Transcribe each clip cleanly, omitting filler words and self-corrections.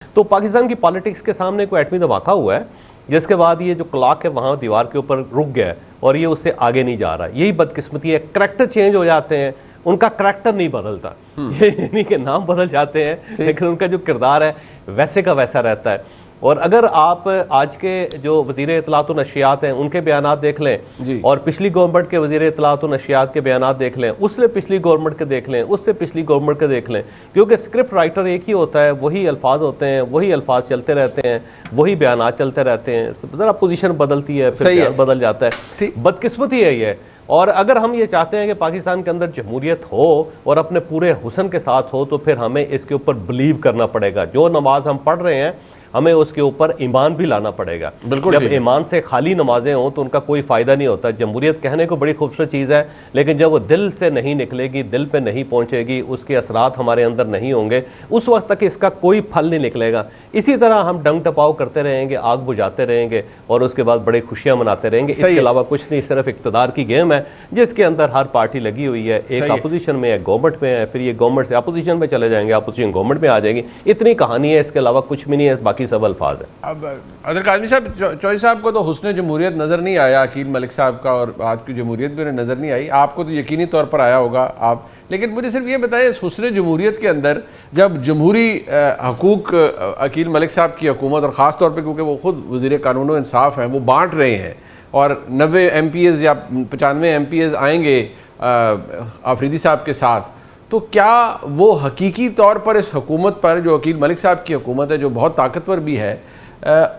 تو پاکستان کی پالیٹکس کے سامنے کوئی ایٹمی دھماکہ ہوا ہے جس کے بعد یہ جو کلاک ہے وہاں دیوار کے اوپر رک گیا ہے اور یہ اس سے آگے نہیں جا رہا. یہی بدقسمتی ہے. کریکٹر چینج ہو جاتے ہیں, ان کا کریکٹر نہیں بدلتا, یعنی کہ نام بدل جاتے ہیں لیکن ان کا جو کردار ہے ویسے کا ویسا رہتا ہے. اور اگر آپ آج کے جو وزیر اطلاعات و نشریات ہیں ان کے بیانات دیکھ لیں اور پچھلی گورنمنٹ کے وزیر اطلاعات و نشریات کے بیانات دیکھ لیں, اس سے پچھلی گورنمنٹ کے دیکھ لیں, اس سے پچھلی گورنمنٹ کے دیکھ لیں, کیونکہ اسکرپٹ رائٹر ایک ہی ہوتا ہے, وہی الفاظ ہوتے ہیں, وہی الفاظ چلتے رہتے ہیں, وہی بیانات چلتے رہتے ہیں. ذرا پوزیشن بدلتی ہے پھر بیان بدل جاتا ہے. بدقسمتی ہے یہ. اور اگر ہم یہ چاہتے ہیں کہ پاکستان کے اندر جمہوریت ہو اور اپنے پورے حسن کے ساتھ ہو تو پھر ہمیں اس کے اوپر بلیو کرنا پڑے گا. جو نماز ہم پڑھ رہے ہیں ہمیں اس کے اوپر ایمان بھی لانا پڑے گا. جب ایمان سے خالی نمازیں ہوں تو ان کا کوئی فائدہ نہیں ہوتا. جمہوریت کہنے کو بڑی خوبصورت چیز ہے لیکن جب وہ دل سے نہیں نکلے گی, دل پہ نہیں پہنچے گی, اس کے اثرات ہمارے اندر نہیں ہوں گے, اس وقت تک اس کا کوئی پھل نہیں نکلے گا. اسی طرح ہم ڈنگ ٹپاؤ کرتے رہیں گے, آگ بجھاتے رہیں گے اور اس کے بعد بڑے خوشیاں مناتے رہیں گے. اس کے علاوہ کچھ نہیں, صرف اقتدار کی گیم ہے جس کے اندر ہر پارٹی لگی ہوئی ہے. ایک اپوزیشن میں ہے, گورنمنٹ میں ہے, پھر یہ گورنمنٹ سے اپوزیشن میں چلے جائیں گے, اپوزیشن گورنمنٹ میں آ جائے گی. اتنی کہانی ہے, اس کے علاوہ کچھ بھی نہیں ہے, باقی سب الفاظ ہیں. اب اظہر کاظمی صاحب, چوہدری صاحب کو تو حسن جمہوریت نظر نہیں آیا, عقیل ملک صاحب کا, اور آج کی جمہوریت بھی انہیں نظر نہیں آئی. آپ کو تو یقینی طور پر آیا ہوگا آپ, لیکن مجھے صرف یہ بتائیں اس حسن جمہوریت کے اندر جب جمہوری حقوق عقیل ملک صاحب کی حکومت, اور خاص طور پہ کیونکہ وہ خود وزیر قانون و انصاف ہیں, وہ بانٹ رہے ہیں اور 90 MPs یا 95 MPs آئیں گے آفریدی صاحب کے ساتھ, تو کیا وہ حقیقی طور پر اس حکومت پر جو عقیل ملک صاحب کی حکومت ہے جو بہت طاقتور بھی ہے,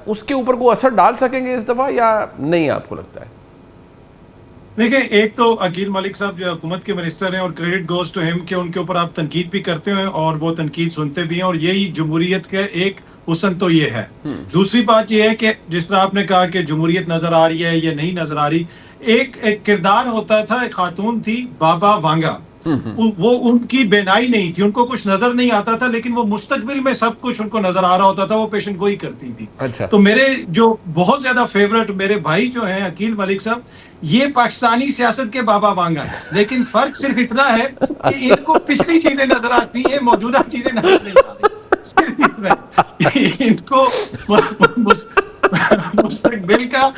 اس کے اوپر کوئی اثر ڈال سکیں گے اس دفعہ یا نہیں آپ کو لگتا ہے؟ دیکھیں, ایک تو عقیل ملک صاحب جو حکومت کے منسٹر ہیں اور کریڈٹ گوز ٹو ہم کہ ان کے اوپر آپ تنقید بھی کرتے ہیں اور وہ تنقید سنتے بھی ہیں, اور یہی جمہوریت کا ایک حسن تو یہ ہے. دوسری بات یہ ہے کہ جس طرح آپ نے کہا کہ جمہوریت نظر آ رہی ہے یا نہیں نظر آ رہی, ایک کردار ہوتا تھا, ایک خاتون تھی بابا وانگا, وہ ان کی بینائی نہیں تھی, ان کو کچھ نظر نہیں آتا تھا لیکن وہ مستقبل میں سب کچھ ان کو نظر آ رہا ہوتا تھا, وہ پیشن گوئی کرتی تھی. تو میرے جو بہت زیادہ فیورٹ میرے بھائی جو ہیں عقیل ملک صاحب, یہ پاکستانی سیاست کے بابا وانگا ہے, لیکن فرق صرف اتنا ہے کہ ان کو پچھلی چیزیں نظر آتی ہیں, موجودہ چیزیں نظر نہیں آ رہی. ان کو مستقبل کا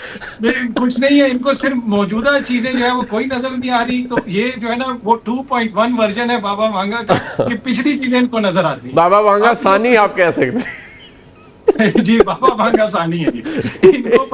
کچھ نہیں ہے, ان کو صرف موجودہ چیزیں جو ہے وہ کوئی نظر نہیں آ رہی. تو یہ جو ہے نا وہ 2.1 ورژن ہے بابا وانگا کا کہ پچھلی چیزیں ان کو نظر آتی ہیں. بابا وانگا ثانی آپ کہہ سکتے ہیں. جی, بابا وانگا ثانی ہے, ان کو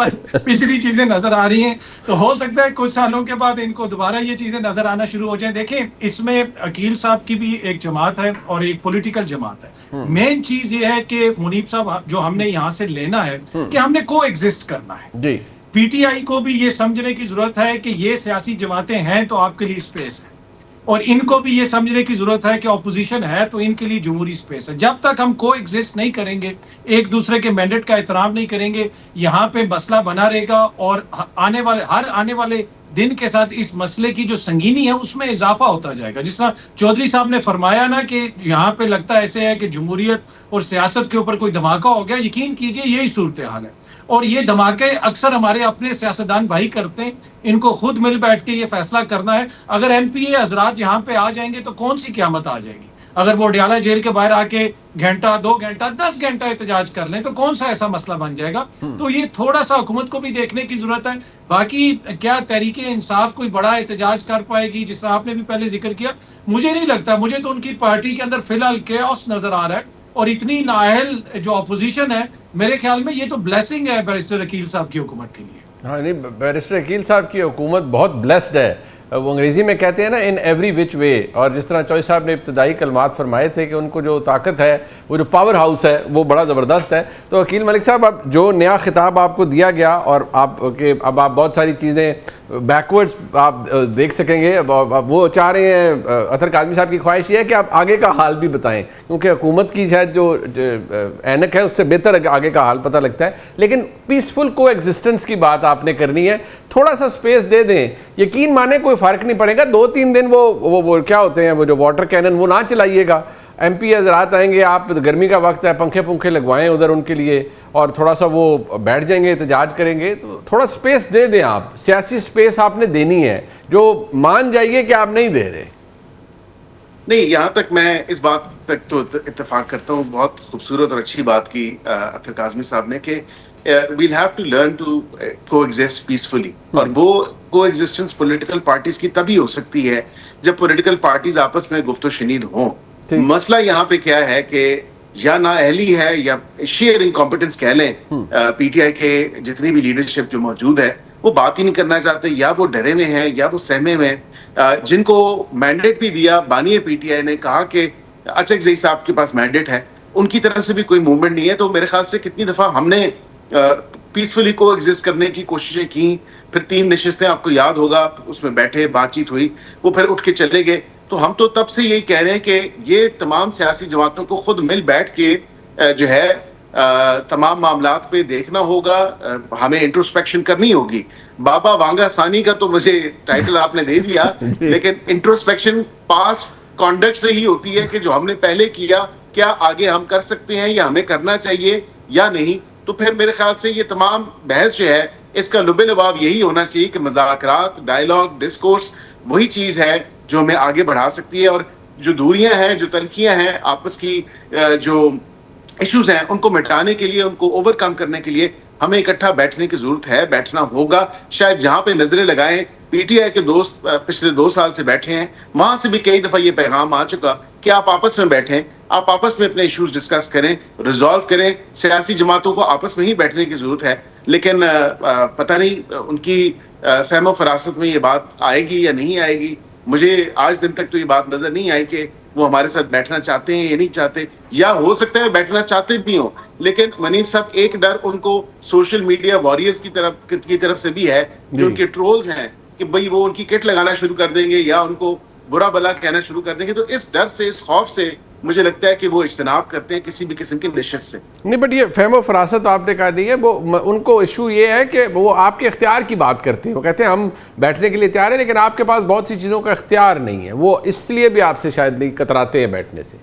پچھلی چیزیں نظر آ رہی ہیں. تو ہو سکتا ہے کچھ سالوں کے بعد ان کو دوبارہ یہ چیزیں نظر آنا شروع ہو جائیں. دیکھیں, اس میں عقیل صاحب کی بھی ایک جماعت ہے اور ایک پولیٹیکل جماعت ہے. مین چیز یہ ہے کہ منیب صاحب جو ہم نے یہاں سے لینا ہے کہ ہم نے کو ایگزسٹ کرنا ہے. پی ٹی آئی کو بھی یہ سمجھنے کی ضرورت ہے کہ یہ سیاسی جماعتیں ہیں تو آپ کے لیے اسپیس ہے, اور ان کو بھی یہ سمجھنے کی ضرورت ہے کہ اپوزیشن ہے تو ان کے لیے جمہوری اسپیس ہے. جب تک ہم کو ایگزسٹ نہیں کریں گے, ایک دوسرے کے مینڈیٹ کا احترام نہیں کریں گے, یہاں پہ مسئلہ بنا رہے گا, اور آنے والے دن کے ساتھ اس مسئلے کی جو سنگینی ہے اس میں اضافہ ہوتا جائے گا. جس طرح چودھری صاحب نے فرمایا نا کہ یہاں پہ لگتا ایسے ہے کہ جمہوریت اور سیاست کے اوپر کوئی دھماکہ ہو گیا, یقین کیجئے یہی صورتحال ہے. اور یہ دھماکے اکثر ہمارے اپنے سیاستدان بھائی کرتے ہیں, ان کو خود مل بیٹھ کے یہ فیصلہ کرنا ہے. اگر ایم پی اے حضرات یہاں پہ آ جائیں گے تو کون سی قیامت آ جائے گی. اگر وہ ڈیالہ جیل کے باہر آ کے گھنٹہ 2 گھنٹہ 10 گھنٹہ احتجاج کر لیں تو کون سا ایسا مسئلہ بن جائے گا. تو یہ تھوڑا سا حکومت کو بھی دیکھنے کی ضرورت ہے. باقی کیا تحریک انصاف کوئی بڑا احتجاج کر پائے گی, جس طرح آپ نے بھی پہلے ذکر کیا, مجھے نہیں لگتا. مجھے تو ان کی پارٹی کے اندر فی الحال کیوس نظر آ رہا ہے, اور اتنی نااہل جو اپوزیشن ہے, میرے خیال میں یہ تو بلیسنگ ہے بیرسٹر عقیل صاحب کی حکومت کے لیے. ہاں نہیں, بیرسٹر عقیل صاحب کی حکومت بہت بلیسڈ ہے. وہ انگریزی میں کہتے ہیں نا ان ایوری وچ وے, اور جس طرح چوہدری صاحب نے ابتدائی کلمات فرمائے تھے کہ ان کو جو طاقت ہے, وہ جو پاور ہاؤس ہے وہ بڑا زبردست ہے. تو عقیل ملک صاحب, اب جو نیا خطاب آپ کو دیا گیا, اور اب آپ بہت ساری چیزیں بیکورڈز آپ دیکھ سکیں گے. وہ چاہ رہے ہیں, اطہر کاظمی صاحب کی خواہش یہ ہے کہ آپ آگے کا حال بھی بتائیں, کیونکہ حکومت کی شاید جو اینک ہے اس سے بہتر آگے کا حال پتہ لگتا ہے. لیکن پیسفل کو ایگزسٹنس کی بات آپ نے کرنی ہے, تھوڑا سا سپیس دے دیں. یقین مانیں کوئی فرق نہیں پڑے گا, 2-3 دن وہ کیا ہوتے ہیں, وہ جو واٹر کینن وہ نہ چلائیے گا. ایم پی حضرات آئیں گے, آپ گرمی کا وقت ہے, پنکھے لگوائیں ادھر ان کے لیے, اور تھوڑا سا وہ بیٹھ جائیں گے, احتجاج کریں گے. تو تھوڑا سپیس دے دیں آپ, سیاسی سپیس آپ نے دینی ہے, جو مان جائیے کہ آپ نہیں دے رہے. نہیں, یہاں تک میں اس بات تک تو اتفاق کرتا ہوں. بہت خوبصورت اور اچھی بات کی اختر کاظمی صاحب نے کہ we'll have to learn to coexist peacefully. اور وہ کو ایگزسٹنس پولیٹیکل پارٹیز کی تبھی ہو سکتی ہے جب پولیٹیکل پارٹیز آپس میں گفت و شنید ہوں. مسئلہ یہاں پہ کیا ہے کہ یا نااہلی ہے یا شیئر انکمپیٹنس کہہ لیں. پی ٹی آئی کے جتنی بھی لیڈرشپ جو موجود ہے وہ بات ہی نہیں کرنا چاہتے, یا وہ ڈرے ہوئے ہیں یا وہ سہمے ہوئے ہیں. جن کو مینڈیٹ بھی دیا بانی پی ٹی آئی نے کہا کہ اچک زئی صاحب کے پاس مینڈیٹ ہے, ان کی طرف سے بھی کوئی موومنٹ نہیں ہے. تو میرے خیال سے کتنی دفعہ ہم نے پیسفلی کو ایگزسٹ کرنے کی کوششیں کی, پھر 3 نشستیں آپ کو یاد ہوگا اس میں بیٹھے بات چیت ہوئی, وہ پھر اٹھ کے چلے گئے. تو ہم تو تب سے یہی کہہ رہے ہیں کہ یہ تمام سیاسی جماعتوں کو خود مل بیٹھ کے جو ہے تمام معاملات پہ دیکھنا ہوگا, ہمیں انٹروسپیکشن کرنی ہوگی. بابا وانگا ثانی کا تو مجھے ٹائٹل آپ نے دے دیا, لیکن انٹروسپیکشن پاس کانڈکٹ سے ہی ہوتی ہے کہ جو ہم نے پہلے کیا کیا آگے ہم کر سکتے ہیں یا ہمیں کرنا چاہیے یا نہیں. تو پھر میرے خیال سے یہ تمام بحث جو ہے اس کا لب لباب یہی ہونا چاہیے کہ مذاکرات, ڈائیلاگ, ڈسکورس وہی چیز ہے جو ہمیں آگے بڑھا سکتی ہے, اور جو دوریاں ہیں, جو تلخیاں ہیں, آپس کی جو ایشوز ہیں, ان کو مٹانے کے لیے, ان کو اوور کم کرنے کے لیے ہمیں اکٹھا بیٹھنے کی ضرورت ہے, بیٹھنا ہوگا. شاید جہاں پہ نظریں لگائیں پی ٹی آئی کے دوست پچھلے 2 سال سے بیٹھے ہیں, وہاں سے بھی کئی دفعہ یہ پیغام آ چکا کہ آپ آپس میں بیٹھیں, آپ آپس میں اپنے ایشوز ڈسکس کریں, ریزالو کریں. سیاسی جماعتوں کو آپس میں ہی بیٹھنے کی ضرورت ہے, لیکن پتہ نہیں ان کی فہم و فراست میں یہ بات آئے گی یا نہیں آئے گی. مجھے آج دن تک تو یہ بات نظر نہیں آئی کہ وہ ہمارے ساتھ بیٹھنا چاہتے ہیں یا نہیں چاہتے, یا ہو سکتا ہے بیٹھنا چاہتے بھی ہوں. لیکن منیر صاحب ایک ڈر ان کو سوشل میڈیا واریئرز کی طرف سے بھی ہے, جو ان کے ٹرولز ہیں کہ بھئی وہ ان کی کٹ لگانا شروع کر دیں گے یا ان کو برا بلا کہنا شروع کر دیں گے. تو اس ڈر سے, اس خوف سے مجھے لگتا ہے کہ وہ اجتناب کرتے ہیں کسی بھی قسم کی نشست سے. نہیں, بٹ یہ فہم و فراست آپ نے کہا نہیں ہے, وہ ان کو ایشو یہ ہے کہ وہ آپ کے اختیار کی بات کرتے ہیں. وہ کہتے ہیں ہم بیٹھنے کے لیے تیار ہیں, لیکن آپ کے پاس بہت سی چیزوں کا اختیار نہیں ہے. وہ اس لیے بھی آپ سے شاید نہیں کتراتے ہیں بیٹھنے سے.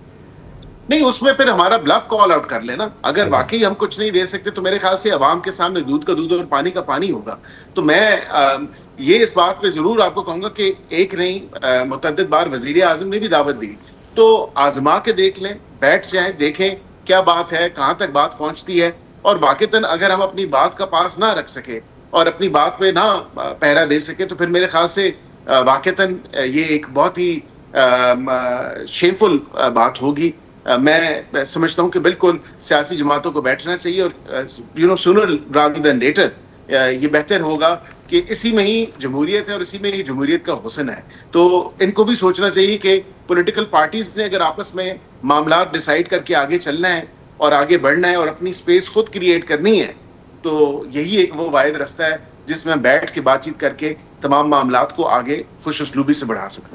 نہیں, اس میں پھر ہمارا بلف کال آؤٹ کر لینا. اگر واقعی ہم کچھ نہیں دے سکتے تو میرے خیال سے عوام کے سامنے دودھ کا دودھ اور پانی کا پانی ہوگا. تو میں یہ اس بات پہ ضرور آپ کو کہوں گا کہ ایک نہیں متعدد بار وزیر اعظم نے بھی دعوت دی, تو آزما کے دیکھ لیں, بیٹھ جائیں, دیکھیں کیا بات ہے, کہاں تک بات پہنچتی ہے. اور واقعتاً اگر ہم اپنی بات کا پاس نہ رکھ سکے اور اپنی بات پہ نہ پہرا دے سکے تو پھر میرے خیال سے واقعتاً یہ ایک بہت ہی شیمفل بات ہوگی. میں سمجھتا ہوں کہ بالکل سیاسی جماعتوں کو بیٹھنا چاہیے, اور sooner rather than later یہ بہتر ہوگا کہ اسی میں ہی جمہوریت ہے اور اسی میں ہی جمہوریت کا حسن ہے. تو ان کو بھی سوچنا چاہیے کہ پولیٹیکل پارٹیز نے اگر آپس میں معاملات ڈیسائیڈ کر کے آگے چلنا ہے اور آگے بڑھنا ہے اور اپنی اسپیس خود کریٹ کرنی ہے, تو یہی ایک وہ واحد راستہ ہے جس میں بیٹھ کے بات چیت کر کے تمام معاملات کو آگے خوش اسلوبی سے بڑھا سکتے ہیں.